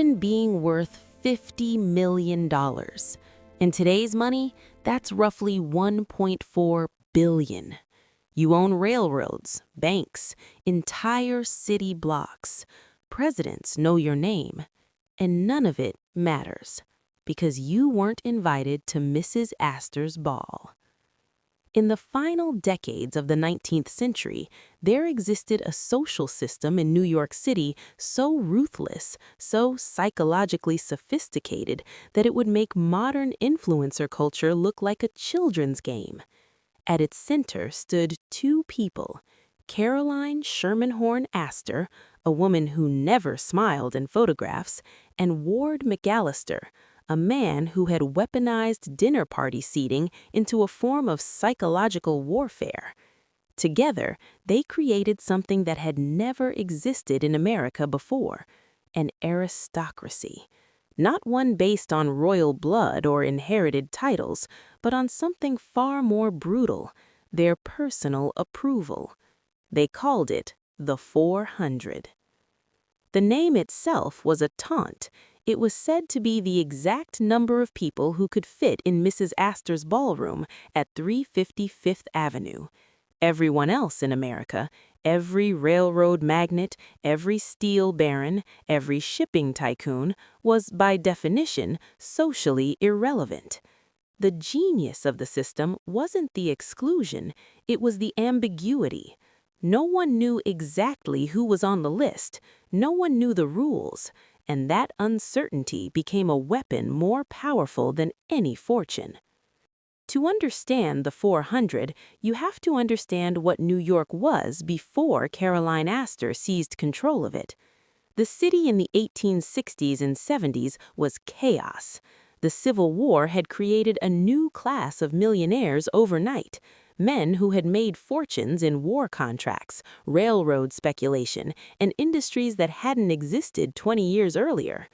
Imagine being worth $50 million. In today's money, that's roughly $1.4 billion. You own railroads, banks, entire city blocks. Presidents know your name. And none of it matters, because you weren't invited to Mrs. Astor's ball. In the final decades of the 19th century, there existed a social system in New York City so ruthless, so psychologically sophisticated, that it would make modern influencer culture look like a children's game. At its center stood two people: Caroline Schermerhorn Astor, a woman who never smiled in photographs, and Ward McAllister, a man who had weaponized dinner party seating into a form of psychological warfare. Together, they created something that had never existed in America before: an aristocracy. Not one based on royal blood or inherited titles, but on something far more brutal: their personal approval. They called it the 400. The name itself was a taunt. It was said to be the exact number of people who could fit in Mrs. Astor's ballroom at 350 Fifth Avenue. Everyone else in America, every railroad magnate, every steel baron, every shipping tycoon, was by definition socially irrelevant. The genius of the system wasn't the exclusion, it was the ambiguity. No one knew exactly who was on the list, no one knew the rules, and that uncertainty became a weapon more powerful than any fortune. To understand the 400, you have to understand what New York was before Caroline Astor seized control of it. The city in the 1860s and 70s was chaos. The Civil War had created a new class of millionaires overnight. Men who had made fortunes in war contracts, railroad speculation, and industries that hadn't existed 20 years earlier.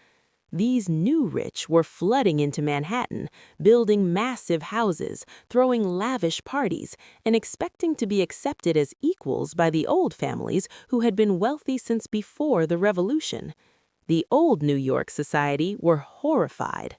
These new rich were flooding into Manhattan, building massive houses, throwing lavish parties, and expecting to be accepted as equals by the old families who had been wealthy since before the Revolution. The old New York society were horrified.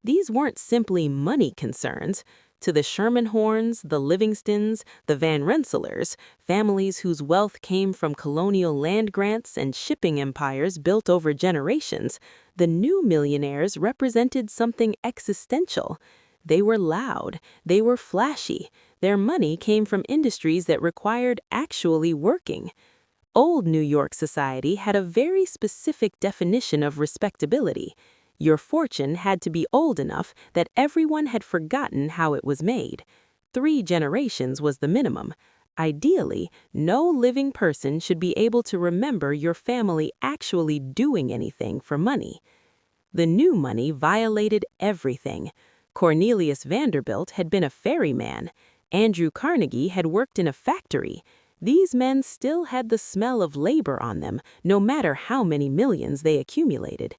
These weren't simply money concerns. To the Schermerhorns, the Livingstons, the Van Rensselaers, families whose wealth came from colonial land grants and shipping empires built over generations, the new millionaires represented something existential. They were loud, they were flashy, their money came from industries that required actually working. Old New York society had a very specific definition of respectability. Your fortune had to be old enough that everyone had forgotten how it was made. 3 generations was the minimum. Ideally, no living person should be able to remember your family actually doing anything for money. The new money violated everything. Cornelius Vanderbilt had been a ferryman. Andrew Carnegie had worked in a factory. These men still had the smell of labor on them, no matter how many millions they accumulated.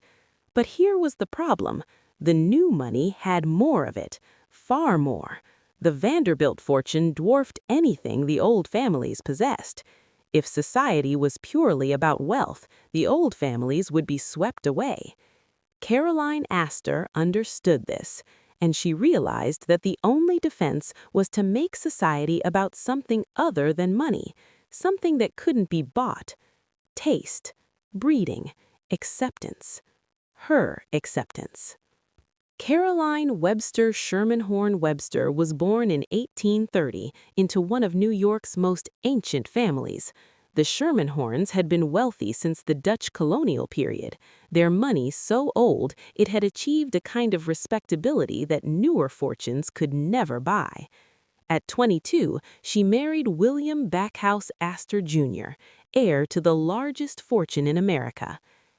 But here was the problem. The new money had more of it, far more. The Vanderbilt fortune dwarfed anything the old families possessed. If society was purely about wealth, the old families would be swept away. Caroline Astor understood this, and she realized that the only defense was to make society about something other than money, something that couldn't be bought: taste, breeding, acceptance. Her acceptance. Caroline Webster Schermerhorn Webster was born in 1830 into one of New York's most ancient families. The Schermerhorns had been wealthy since the Dutch colonial period, their money so old it had achieved a kind of respectability that newer fortunes could never buy. At 22, she married William Backhouse Astor Jr., heir to the largest fortune in America.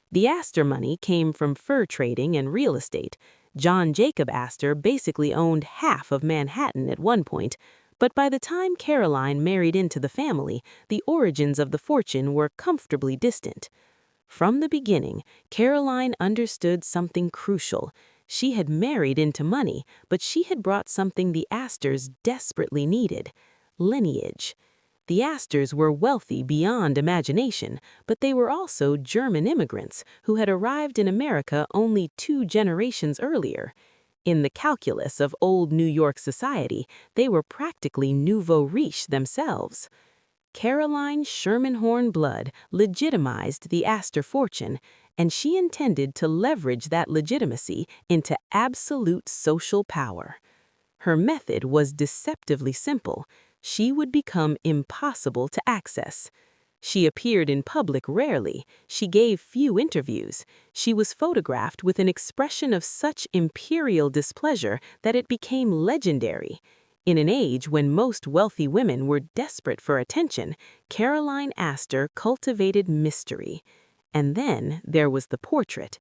The Astor money came from fur trading and real estate. John Jacob Astor basically owned half of Manhattan at one point, but by the time Caroline married into the family, the origins of the fortune were comfortably distant. From the beginning, Caroline understood something crucial. She had married into money, but she had brought something the Astors desperately needed: lineage. The Astors were wealthy beyond imagination, but they were also German immigrants who had arrived in America only 2 generations earlier. In the calculus of old New York society, they were practically nouveau riche themselves. Caroline Schermerhorn blood legitimized the Astor fortune, and she intended to leverage that legitimacy into absolute social power. Her method was deceptively simple. She would become impossible to access. She appeared in public rarely. She gave few interviews. She was photographed with an expression of such imperial displeasure that it became legendary. In an age when most wealthy women were desperate for attention, Caroline Astor cultivated mystery. And then there was the portrait.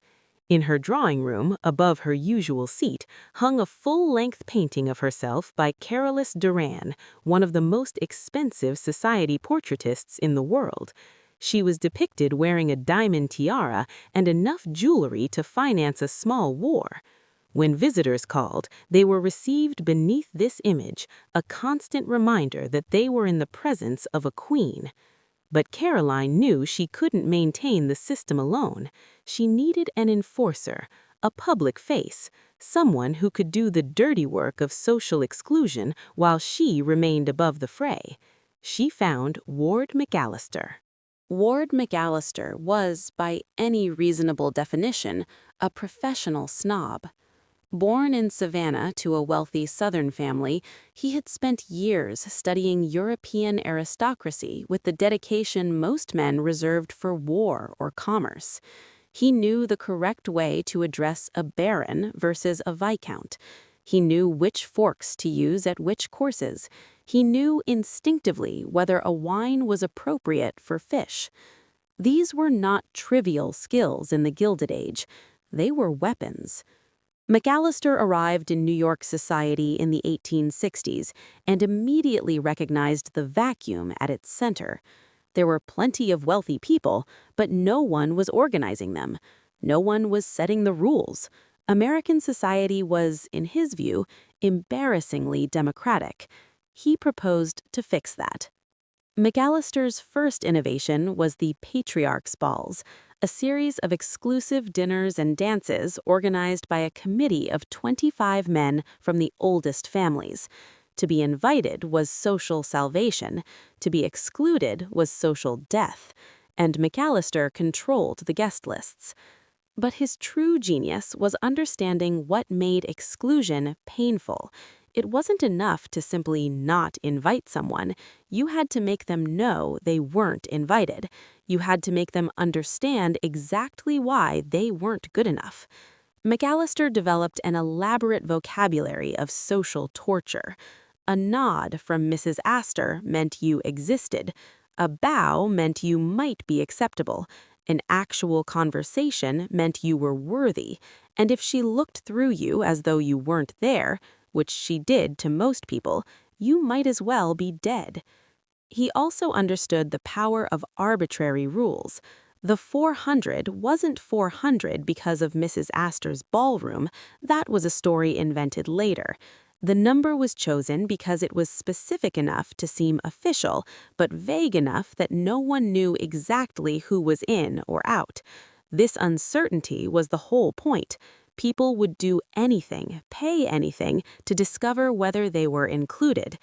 In her drawing room, above her usual seat, hung a full-length painting of herself by Carolus Duran, one of the most expensive society portraitists in the world. She was depicted wearing a diamond tiara and enough jewelry to finance a small war. When visitors called, they were received beneath this image, a constant reminder that they were in the presence of a queen. But Caroline knew she couldn't maintain the system alone. She needed an enforcer, a public face, someone who could do the dirty work of social exclusion while she remained above the fray. She found Ward McAllister. Ward McAllister was, by any reasonable definition, a professional snob. Born in Savannah to a wealthy Southern family, he had spent years studying European aristocracy with the dedication most men reserved for war or commerce. He knew the correct way to address a baron versus a viscount. He knew which forks to use at which courses. He knew instinctively whether a wine was appropriate for fish. These were not trivial skills in the Gilded Age. They were weapons. McAllister arrived in New York society in the 1860s and immediately recognized the vacuum at its center. There were plenty of wealthy people, but no one was organizing them. No one was setting the rules. American society was, in his view, embarrassingly democratic. He proposed to fix that. McAllister's first innovation was the Patriarch's Balls, a series of exclusive dinners and dances organized by a committee of 25 men from the oldest families. To be invited was social salvation, to be excluded was social death, and McAllister controlled the guest lists. But his true genius was understanding what made exclusion painful. It wasn't enough to simply not invite someone. You had to make them know they weren't invited. You had to make them understand exactly why they weren't good enough. McAllister developed an elaborate vocabulary of social torture. A nod from Mrs. Astor meant you existed. A bow meant you might be acceptable. An actual conversation meant you were worthy. And if she looked through you as though you weren't there, which she did to most people, you might as well be dead. He also understood the power of arbitrary rules. The 400 wasn't 400 because of Mrs. Astor's ballroom. That was a story invented later. The number was chosen because it was specific enough to seem official, but vague enough that no one knew exactly who was in or out. This uncertainty was the whole point. People would do anything, pay anything, to discover whether they were included.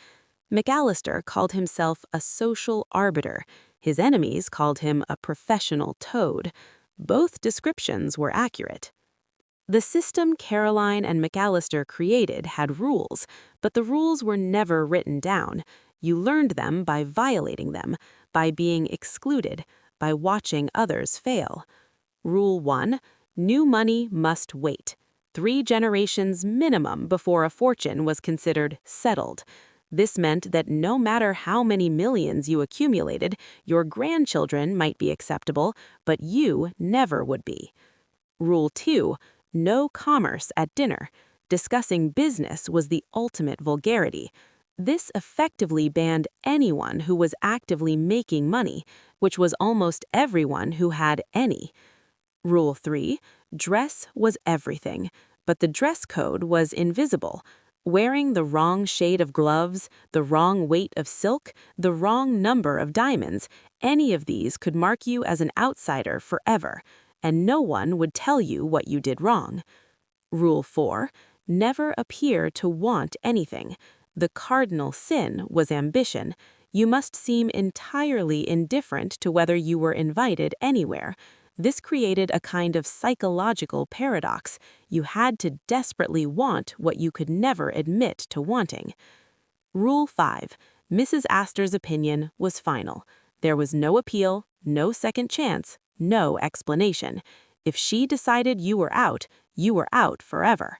McAllister called himself a social arbiter. His enemies called him a professional toad. Both descriptions were accurate. The system Caroline and McAllister created had rules, but the rules were never written down. You learned them by violating them, by being excluded, by watching others fail. Rule 1. New money must wait. 3 generations minimum before a fortune was considered settled. This meant that no matter how many millions you accumulated, your grandchildren might be acceptable, but you never would be. Rule 2. No commerce at dinner. Discussing business was the ultimate vulgarity. This effectively banned anyone who was actively making money, which was almost everyone who had any. Rule 3. Dress was everything, but the dress code was invisible. Wearing the wrong shade of gloves, the wrong weight of silk, the wrong number of diamonds, any of these could mark you as an outsider forever, and no one would tell you what you did wrong. Rule 4. Never appear to want anything. The cardinal sin was ambition. You must seem entirely indifferent to whether you were invited anywhere. This created a kind of psychological paradox. You had to desperately want what you could never admit to wanting. Rule 5. Mrs. Astor's opinion was final. There was no appeal, no second chance, no explanation. If she decided you were out forever.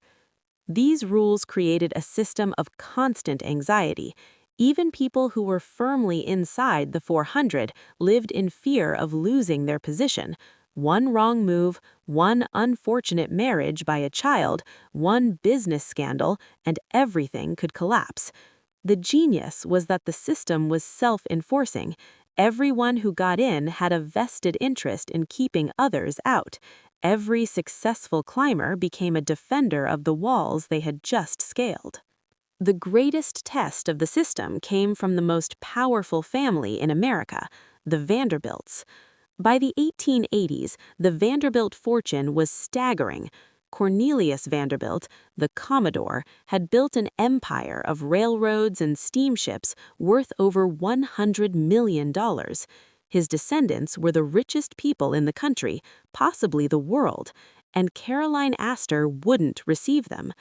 These rules created a system of constant anxiety. Even people who were firmly inside the 400 lived in fear of losing their position. One wrong move, one unfortunate marriage by a child, one business scandal, and everything could collapse. The genius was that the system was self-enforcing. Everyone who got in had a vested interest in keeping others out. Every successful climber became a defender of the walls they had just scaled. The greatest test of the system came from the most powerful family in America, the Vanderbilts. By the 1880s, the Vanderbilt fortune was staggering. Cornelius Vanderbilt, the Commodore, had built an empire of railroads and steamships worth over $100 million. His descendants were the richest people in the country, possibly the world, and Caroline Astor wouldn't receive them.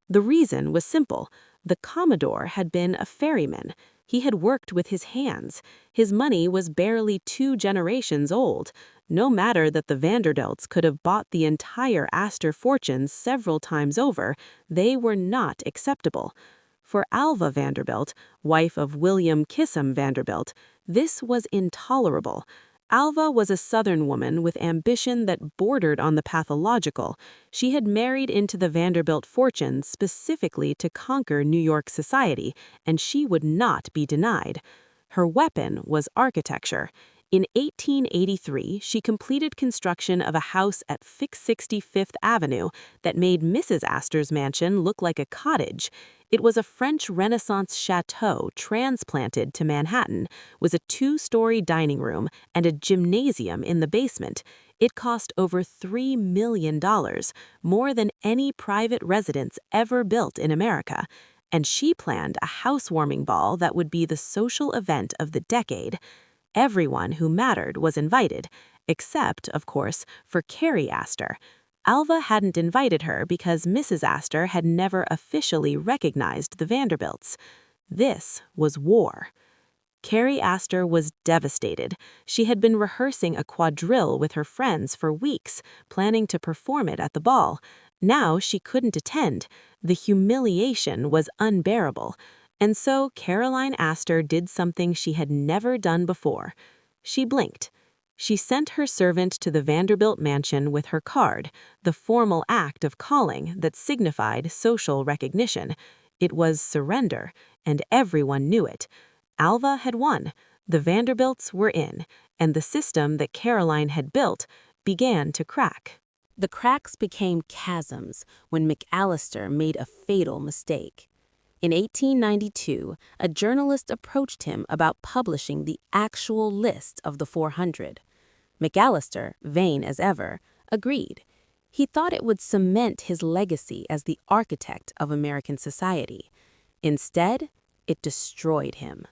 The reason was simple. The Commodore had been a ferryman. He had worked with his hands. His money was barely 2 generations old. No matter that the Vanderbilts could have bought the entire Astor fortune several times over, they were not acceptable. For Alva Vanderbilt, wife of William Kissam Vanderbilt, this was intolerable. Alva was a Southern woman with ambition that bordered on the pathological. She had married into the Vanderbilt fortune specifically to conquer New York society, and she would not be denied. Her weapon was architecture. In 1883, she completed construction of a house at 660 Fifth Avenue that made Mrs. Astor's mansion look like a cottage. It was a French Renaissance chateau transplanted to Manhattan, with a 2-story dining room and a gymnasium in the basement. It cost over $3 million, more than any private residence ever built in America. And she planned a housewarming ball that would be the social event of the decade. Everyone who mattered was invited, except, of course, for Carrie Astor. Alva hadn't invited her because Mrs. Astor had never officially recognized the Vanderbilts. This was war. Carrie Astor was devastated. She had been rehearsing a quadrille with her friends for weeks, planning to perform it at the ball. Now she couldn't attend. The humiliation was unbearable. And so Caroline Astor did something she had never done before. She blinked. She sent her servant to the Vanderbilt mansion with her card, the formal act of calling that signified social recognition. It was surrender, and everyone knew it. Alva had won, the Vanderbilts were in, and the system that Caroline had built began to crack. The cracks became chasms when McAllister made a fatal mistake. In 1892, a journalist approached him about publishing the actual list of the 400. McAllister, vain as ever, agreed. He thought it would cement his legacy as the architect of American society. Instead, it destroyed him.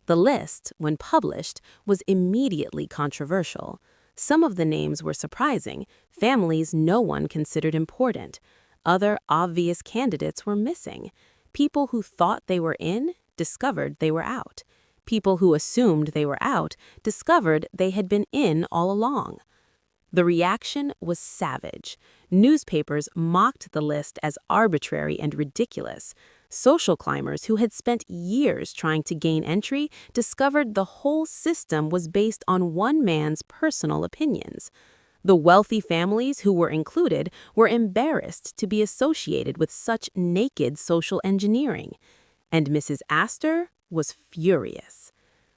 The list, when published, was immediately controversial. Some of the names were surprising, families no one considered important. Other obvious candidates were missing. People who thought they were in discovered they were out. People who assumed they were out discovered they had been in all along. The reaction was savage. Newspapers mocked the list as arbitrary and ridiculous. Social climbers who had spent years trying to gain entry discovered the whole system was based on one man's personal opinions. The wealthy families who were included were embarrassed to be associated with such naked social engineering. And Mrs. Astor was furious.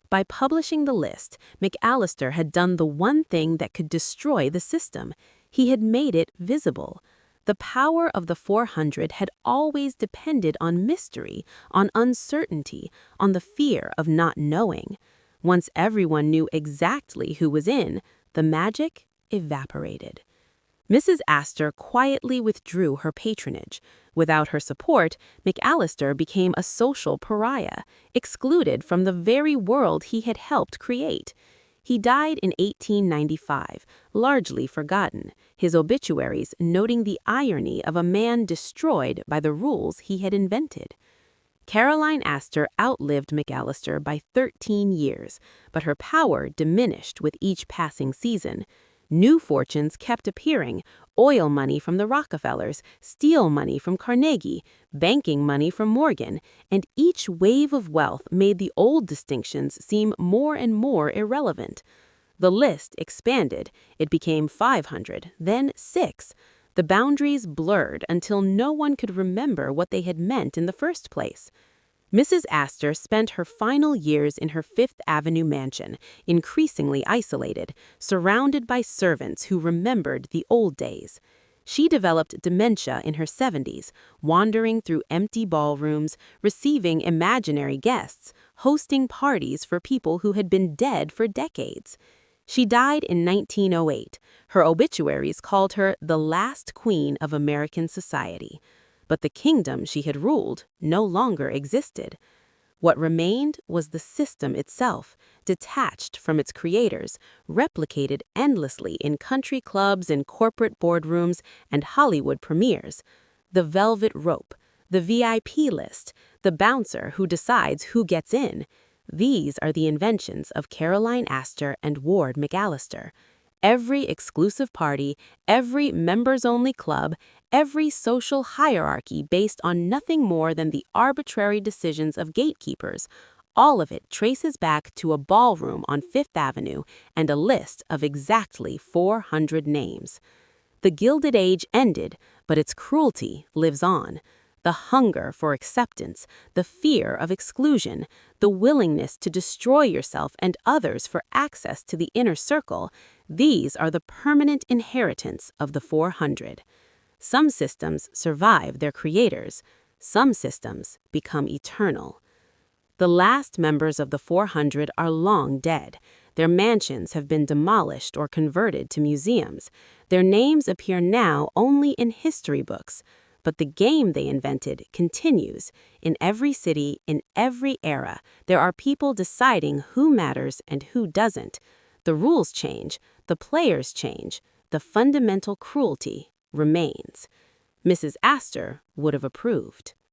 By publishing the list, McAllister had done the one thing that could destroy the system. He had made it visible. The power of the 400 had always depended on mystery, on uncertainty, on the fear of not knowing. Once everyone knew exactly who was in, the magic evaporated. Mrs. Astor quietly withdrew her patronage. Without her support, McAllister became a social pariah, excluded from the very world he had helped create. He died in 1895, largely forgotten, his obituaries noting the irony of a man destroyed by the rules he had invented. Caroline Astor outlived McAllister by 13 years, but her power diminished with each passing season. New fortunes kept appearing: oil money from the Rockefellers, steel money from Carnegie, banking money from Morgan, and each wave of wealth made the old distinctions seem more and more irrelevant. The list expanded. It became 500, then 6. The boundaries blurred until no one could remember what they had meant in the first place. Mrs. Astor spent her final years in her Fifth Avenue mansion, increasingly isolated, surrounded by servants who remembered the old days. She developed dementia in her 70s, wandering through empty ballrooms, receiving imaginary guests, hosting parties for people who had been dead for decades. She died in 1908. Her obituaries called her the last queen of American society. But the kingdom she had ruled no longer existed. What remained was the system itself, detached from its creators, replicated endlessly in country clubs and corporate boardrooms and Hollywood premieres. The velvet rope, the VIP list, the bouncer who decides who gets in. These are the inventions of Caroline Astor and Ward McAllister. Every exclusive party, every members-only club, every social hierarchy based on nothing more than the arbitrary decisions of gatekeepers, all of it traces back to a ballroom on Fifth Avenue and a list of exactly 400 names. The Gilded Age ended, but its cruelty lives on. The hunger for acceptance, the fear of exclusion, the willingness to destroy yourself and others for access to the inner circle, these are the permanent inheritance of the 400. Some systems survive their creators. Some systems become eternal. The last members of the 400 are long dead. Their mansions have been demolished or converted to museums. Their names appear now only in history books. But the game they invented continues. In every city, in every era, there are people deciding who matters and who doesn't. The rules change, the players change, the fundamental cruelty remains. Mrs. Astor would have approved.